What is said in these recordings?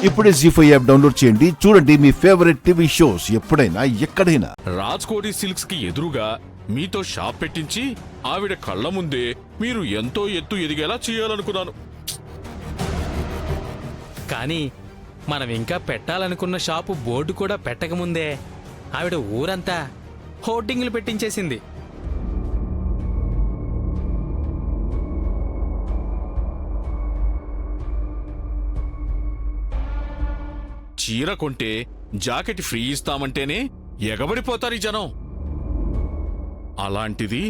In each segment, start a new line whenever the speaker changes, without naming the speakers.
ఇప్పుడే జీ5 app download చేయండి. చూడండి మీ ఫేవరెట్ టీవీ షోస్ ఎప్పుడైనా ఎక్కడైనా.
రాజ్కోటి సిల్క్స్ కి ఎదురుగా మీతో షాప్ పెట్టించి ఆవిడ కళ్ళ ముందే మీరు ఎంతో ఎత్తు ఎదిగేలా చేయాలనుకున్నాను.
కానీ మనం ఇంకా పెట్టాలనుకున్న షాపు బోర్డు కూడా పెట్టకముందే ఆవిడ ఊరంతా హోర్డింగ్లు పెట్టించేసింది.
చీర కొంటే జాకెట్ ఫ్రీ ఇస్తామంటేనే ఎగబడిపోతారు ఈ జనం. అలాంటిది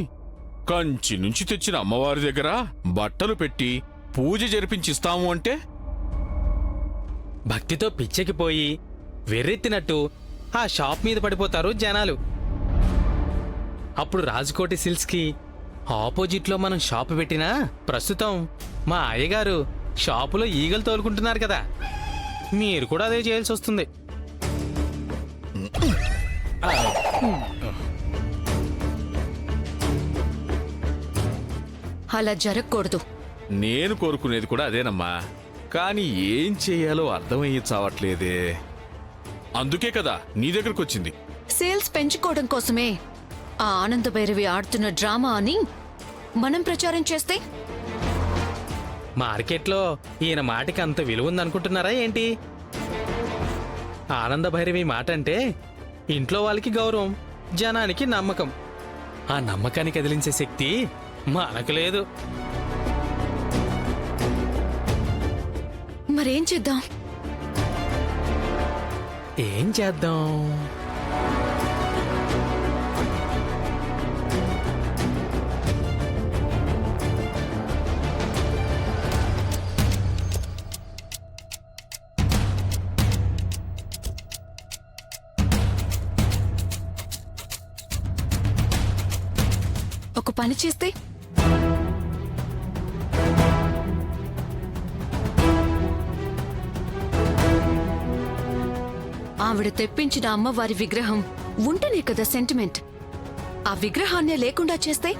కంచి నుంచి తెచ్చిన అమ్మవారి దగ్గర బట్టలు పెట్టి పూజ జరిపించిస్తాము అంటే
భక్తితో పిచ్చెక్కిపోయి వెర్రెత్తినట్టు ఆ షాప్ మీద పడిపోతారు జనాలు. అప్పుడు రాజ్కోటి సిల్క్స్కి ఆపోజిట్లో మనం షాపు పెట్టినా ప్రస్తుతం మా అయ్యగారు షాపులో ఈగలు తోలుకుంటున్నారు కదా, మీరు కూడా అదే చేయాల్సి వస్తుంది.
అలా జరగకూడదు.
నేను కోరుకునేది కూడా అదేనమ్మా. కానీ ఏం చెయ్యాలో అర్థమయ్యి చావట్లేదే. అందుకే కదా నీ దగ్గరకు వచ్చింది.
సేల్స్ పెంచుకోవడం కోసమే ఆ ఆనంద భైరవి ఆడుతున్న డ్రామా అని మనం ప్రచారం చేస్తే
మార్కెట్లో ఈయన మాటకి అంత విలువ ఉందనుకుంటున్నారా ఏంటి? ఆనంద భైరవి మాట అంటే ఇంట్లో వాళ్ళకి గౌరవం, జనానికి నమ్మకం. ఆ నమ్మకాన్ని కదిలించే శక్తి మనకు లేదు.
మరేం చేద్దాం?
ఏం చేద్దాం?
ఒక పని చేస్తే ఆవిడ తెప్పించిన అమ్మవారి విగ్రహం ఉంటేనే కదా సెంటిమెంట్. ఆ విగ్రహాన్నే లేకుండా చేస్తే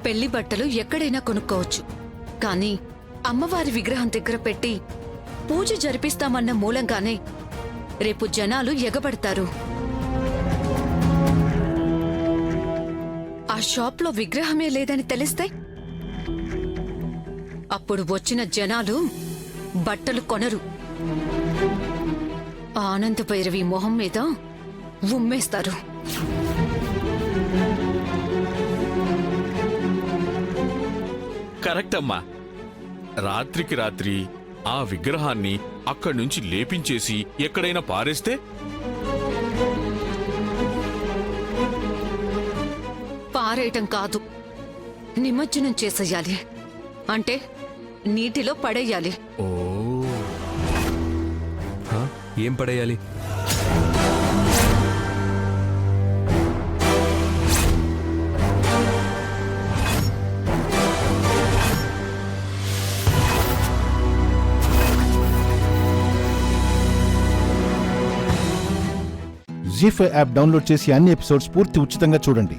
పెళ్లి బట్టలు ఎక్కడైనా కొనుక్కోవచ్చు, కానీ అమ్మవారి విగ్రహం దగ్గర పెట్టి పూజ జరిపిస్తామన్న మూలంగానే రేపు జనాలు ఎగబడతారు. ఆ షాప్లో విగ్రహమే లేదని తెలిస్తే అప్పుడు వచ్చిన జనాలు బట్టలు కొనరు, ఆనంద భైరవి మొహం మీద ఉమ్మేస్తారు.
కరెక్ట్ అమ్మా. రాత్రికి రాత్రి ఆ విగ్రహాన్ని అక్కడి నుంచి లేపించేసి ఎక్కడైనా పారేస్తే
పారేయటం కాదు, నిమజ్జనం చేసేయాలి. అంటే నీటిలో పడేయాలి.
ఓ
ఏం పడేయాలి?
జీ5 యాప్ డౌన్లోడ్ చేసి అన్ని ఎపిసోడ్స్ పూర్తి ఉచితంగా చూడండి.